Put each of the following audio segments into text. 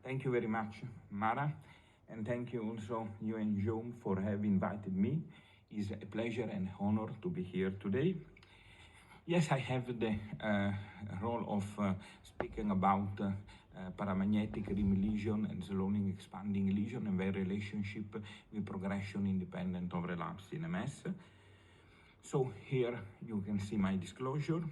Thank you very much, Mara, and thank you also you and Joan for having invited me. It's a pleasure and honor to be here today. Yes, I have the role of speaking about paramagnetic RIM lesion and slowing expanding lesion and their relationship with progression independent of relapse in MS. So here you can see my disclosure.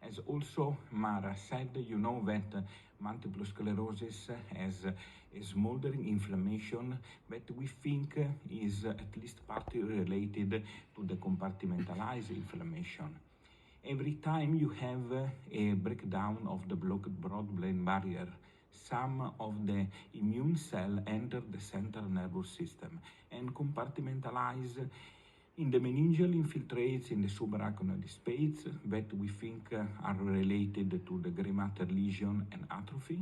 As also Mara said, you know that multiple sclerosis has a smoldering inflammation that we think is at least partly related to the compartmentalized inflammation. Every time you have a breakdown of the blocked blood-brain barrier, some of the immune cells enter the central nervous system and compartmentalize in the meningeal infiltrates in the subarachnoid space that we think are related to the gray matter lesion and atrophy,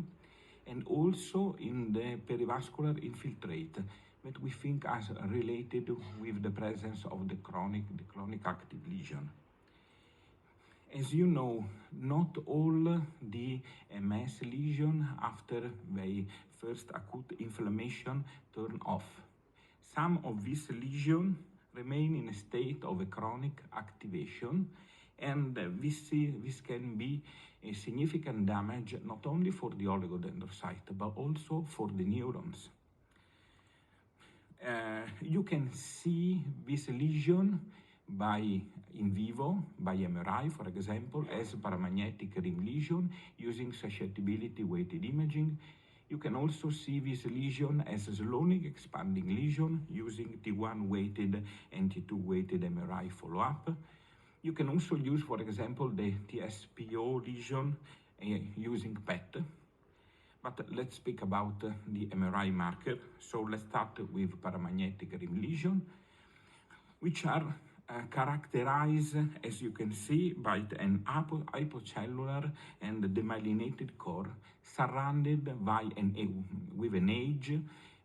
and also in the perivascular infiltrate that we think are related with the presence of the chronic active lesion. As you know, not all the MS lesion after the first acute inflammation turn off. Some of these lesions remain in a state of a chronic activation, and this can be a significant damage not only for the oligodendrocyte but also for the neurons. You can see this lesion in vivo by MRI, for example, as paramagnetic RIM lesion using susceptibility weighted imaging. You can also see this lesion as a slowing expanding lesion using T1 weighted and T2 weighted MRI follow-up. You can also use, for example, the TSPO lesion using PET. But let's speak about the MRI marker. So let's start with paramagnetic RIM lesion, which are characterized, as you can see, by an hypocellular and demyelinated core surrounded by with an edge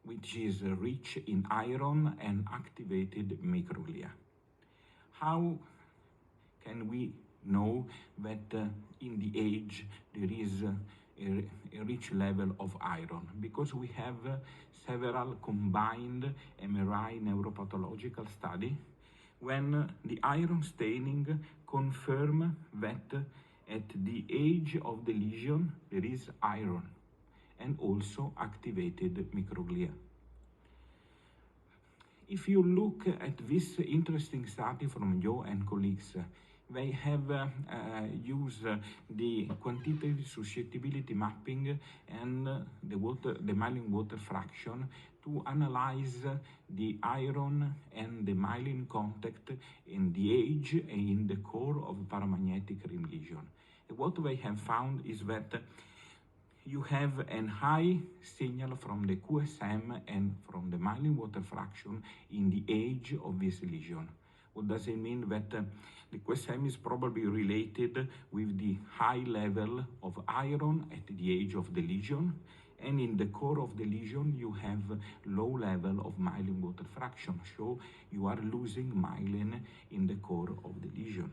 which is rich in iron and activated microglia. How can we know that in the edge there is a rich level of iron? Because we have several combined MRI neuropathological studies when the iron staining confirm that at the edge of the lesion there is iron and also activated microglia. If you look at this interesting study from Joe and colleagues, they have used the quantitative susceptibility mapping and the myelin water fraction to analyze the iron and the myelin contact in the edge and in the core of paramagnetic RIM lesion. And what they have found is that you have a high signal from the QSM and from the myelin water fraction in the edge of this lesion. What does it mean? That the QSM is probably related with the high level of iron at the edge of the lesion, and in the core of the lesion you have low level of myelin water fraction, so you are losing myelin in the core of the lesion.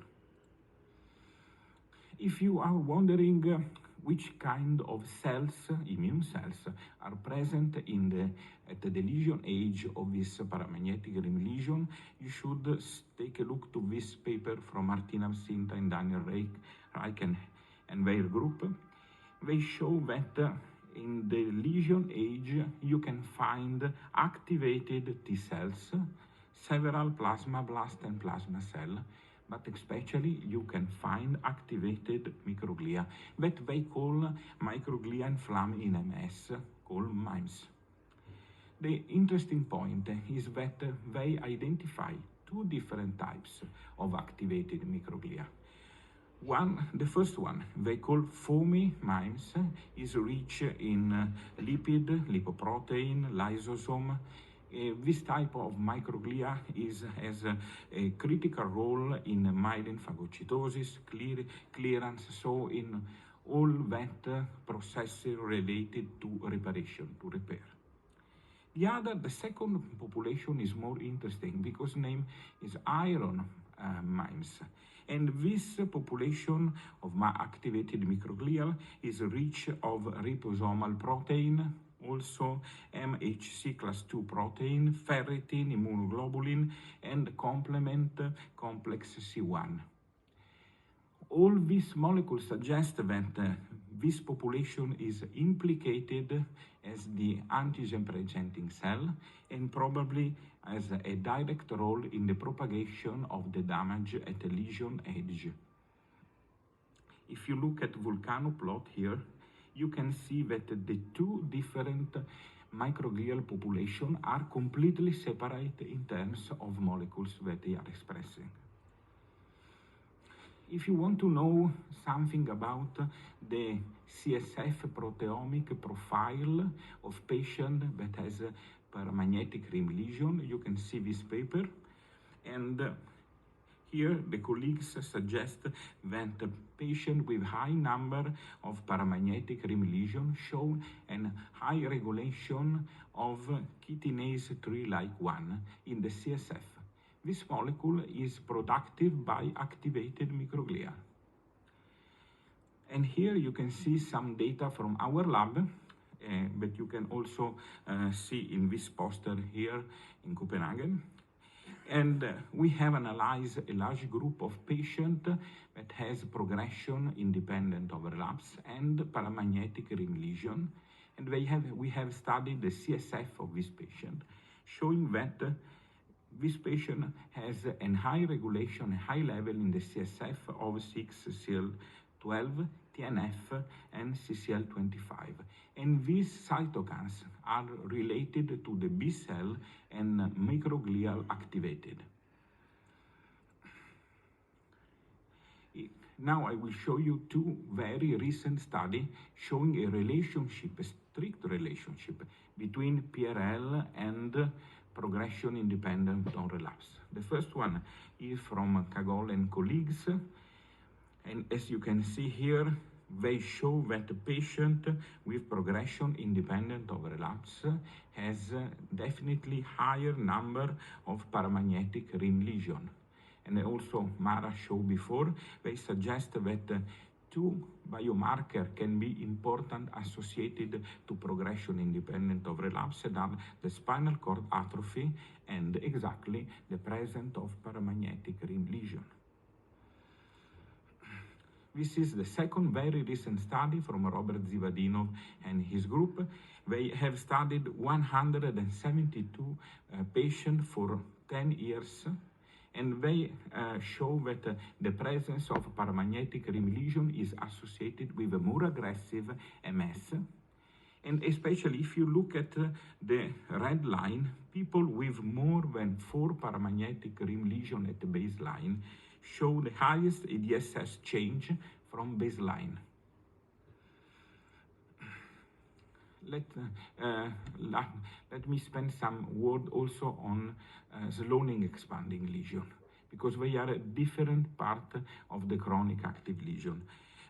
If you are wondering which kind of cells, immune cells, are present at the lesion edge of this paramagnetic RIM lesion, you should take a look to this paper from Martina Sinta and Daniel Reich and their group. They show that in the lesion edge you can find activated T cells, several plasmablast and plasma cell, but especially you can find activated microglia that they call microglia inflamed in MS, called MIMES. The interesting point is that they identify two different types of activated microglia. The first one, they call foamy MIMES, is rich in lipoprotein, lysosome. This type of microglia has a critical role in myelin phagocytosis, clearance, so in all that processes related to reparation, to repair. The second population is more interesting because name is iron mimes. And this population of activated microglia is rich of ribosomal protein, also MHC class II protein, ferritin, immunoglobulin, and complement complex C1. All these molecules suggest that this population is implicated as the antigen-presenting cell and probably has a direct role in the propagation of the damage at the lesion edge. If you look at volcano plot here, you can see that the two different microglial populations are completely separate in terms of molecules that they are expressing. If you want to know something about the CSF proteomic profile of patient that has a paramagnetic RIM lesion, you can see this paper. And here the colleagues suggest that the patient with high number of paramagnetic RIM lesions show a high regulation of chitinase 3-like 1 in the CSF. This molecule is productive by activated microglia. And here you can see some data from our lab, but you can also see in this poster here in Copenhagen. And we have analyzed a large group of patients that has progression independent of relapse and paramagnetic RIM lesion. And we have studied the CSF of this patient, showing that this patient has a high regulation, a high level in the CSF of 6-CL12, TNF, and CCL25. And these cytokines are related to the B cell and microglial activated. Now I will show you two very recent studies showing a relationship, a strict relationship between PRL and progression independent on relapse. The first one is from Kagol and colleagues, and as you can see here, they show that the patient with progression independent of relapse has definitely higher number of paramagnetic RIM lesion. And also Mara showed before, they suggest that two biomarkers can be important associated to progression independent of relapse, that are the spinal cord atrophy and exactly the presence of paramagnetic RIM lesion. This is the second very recent study from Robert Zivadinov and his group. They have studied 172 patients for 10 years, and they show that the presence of paramagnetic RIM lesion is associated with a more aggressive MS. And especially if you look at the red line, people with more than 4 paramagnetic RIM lesion at the baseline show the highest EDSS change from baseline. Let me spend some word also on slowing expanding lesion, because they are a different part of the chronic active lesion.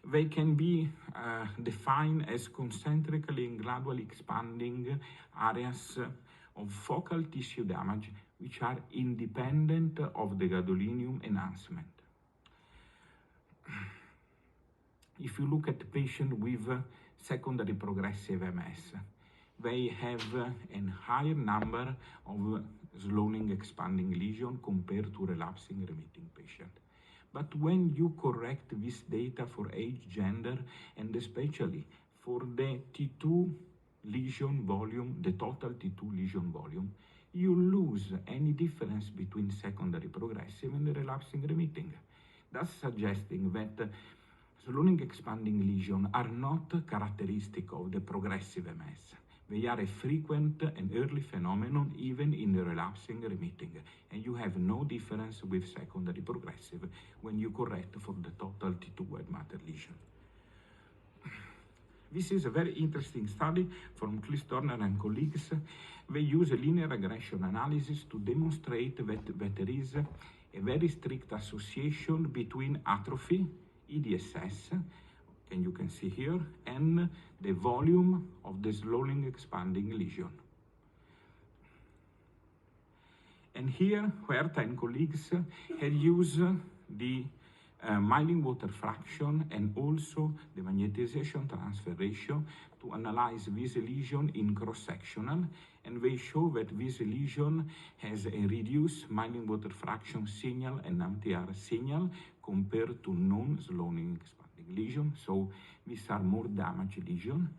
They can be defined as concentrically and gradually expanding areas of focal tissue damage which are independent of the gadolinium enhancement. If you look at patients with secondary progressive MS, they have a higher number of slowing expanding lesion compared to relapsing remitting patient. But when you correct this data for age, gender, and especially for the T2 lesion volume, the total T2 lesion volume, you lose any difference between secondary progressive and the relapsing remitting. Thus suggesting that slowing expanding lesions are not characteristic of the progressive MS. They are a frequent and early phenomenon even in the relapsing remitting, and you have no difference with secondary progressive when you correct for the total T2 white matter lesion. This is a very interesting study from Chris Turner and colleagues. They use a linear regression analysis to demonstrate that there is a very strict association between atrophy, EDSS, and you can see here, and the volume of the slowing expanding lesion. And here, Huerta and colleagues had used the myelin water fraction and also the magnetization transfer ratio to analyze this lesion in cross-sectional, and they show that this lesion has a reduced myelin water fraction signal and MTR signal compared to non-slowing expanding lesion, so these are more damaged lesions.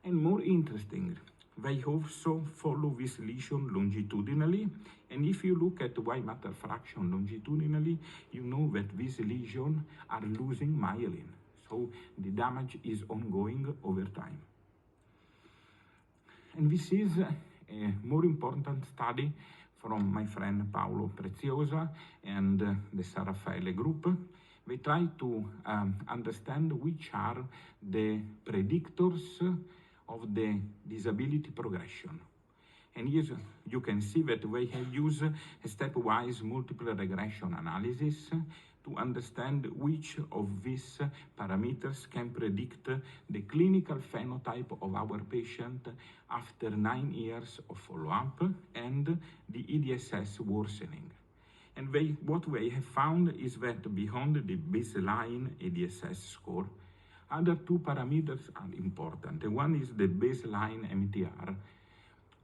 And more interesting, they also follow this lesion longitudinally, and if you look at white matter fraction longitudinally, you know that these lesions are losing myelin, so the damage is ongoing over time. And this is a more important study from my friend Paolo Preziosa and the San Raffaele group. They try to understand which are the predictors of the disability progression. And here you can see that we have used a stepwise multiple regression analysis to understand which of these parameters can predict the clinical phenotype of our patient after 9 years of follow-up and the EDSS worsening. And what we have found is that beyond the baseline EDSS score, other two parameters are important. One is the baseline MTR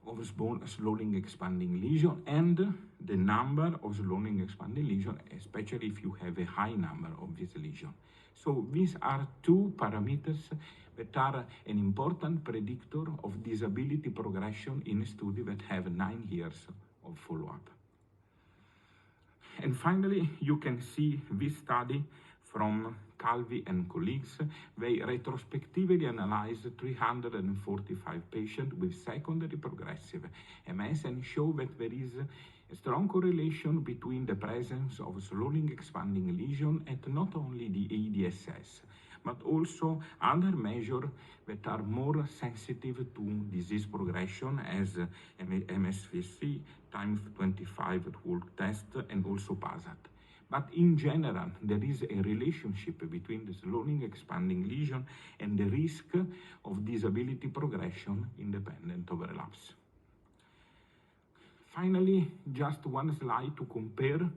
of slowing expanding lesion and the number of slowing expanding lesion, especially if you have a high number of this lesion. So these are two parameters that are an important predictor of disability progression in a study that have 9 years of follow-up. And finally, you can see this study from Calvi and colleagues. They retrospectively analyzed 345 patients with secondary progressive MS and show that there is a strong correlation between the presence of slowing expanding lesion and not only the EDSS, but also other measures that are more sensitive to disease progression as MSVC, times 25 at walk test, and also PASAT. But in general, there is a relationship between the slowing expanding lesion and the risk of disability progression independent of relapse. Finally, just one slide to compare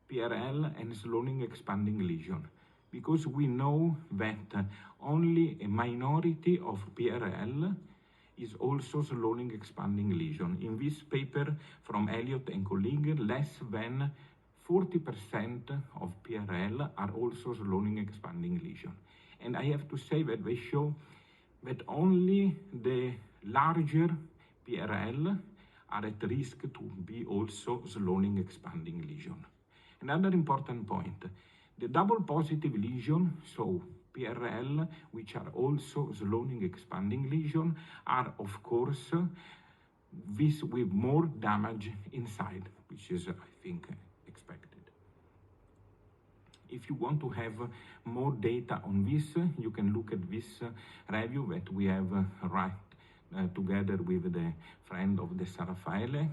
PRL and slowing expanding lesion, because we know that only a minority of PRL is also slowing expanding lesion. In this paper from Elliott and colleagues, less than 40% of PRL are also slowing expanding lesion. And I have to say that they show that only the larger PRL are at risk to be also slowing expanding lesion. Another important point, the double positive lesion, so PRL, which are also slowing expanding lesion, are of course this with more damage inside, which is, I think, expected. If you want to have more data on this, you can look at this review that we have together with the friend of the San Raffaele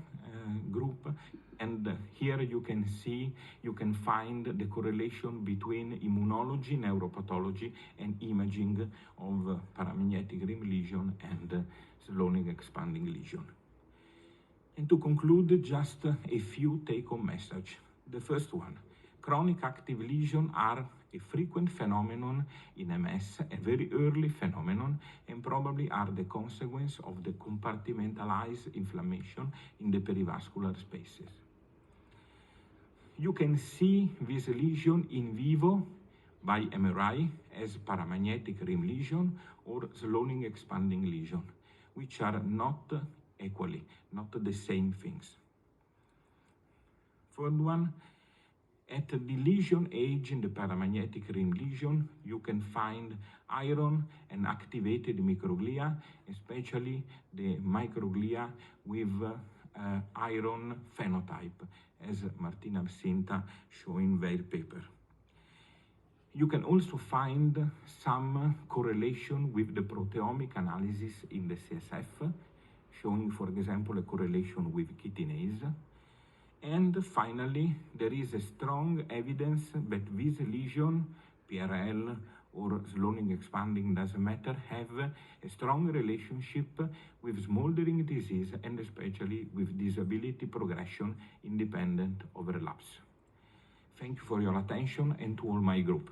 group. And here you can find the correlation between immunology, neuropathology, and imaging of paramagnetic RIM lesion and slowing expanding lesion. And to conclude, just a few take-home messages. The first one, chronic active lesions are a frequent phenomenon in MS, a very early phenomenon, and probably are the consequence of the compartmentalized inflammation in the perivascular spaces. You can see this lesion in vivo by MRI as paramagnetic RIM lesion or slowing expanding lesion, which are not equally, not the same things. Third one, at the lesion age in the paramagnetic RIM lesion, you can find iron and activated microglia, especially the microglia with iron phenotype, as Martina Absinta show in their paper. You can also find some correlation with the proteomic analysis in the CSF, showing, for example, a correlation with chitinase. And finally, there is a strong evidence that this lesion, PRL or slowing expanding, doesn't matter, have a strong relationship with smoldering disease and especially with disability progression independent of relapse. Thank you for your attention and to all my group.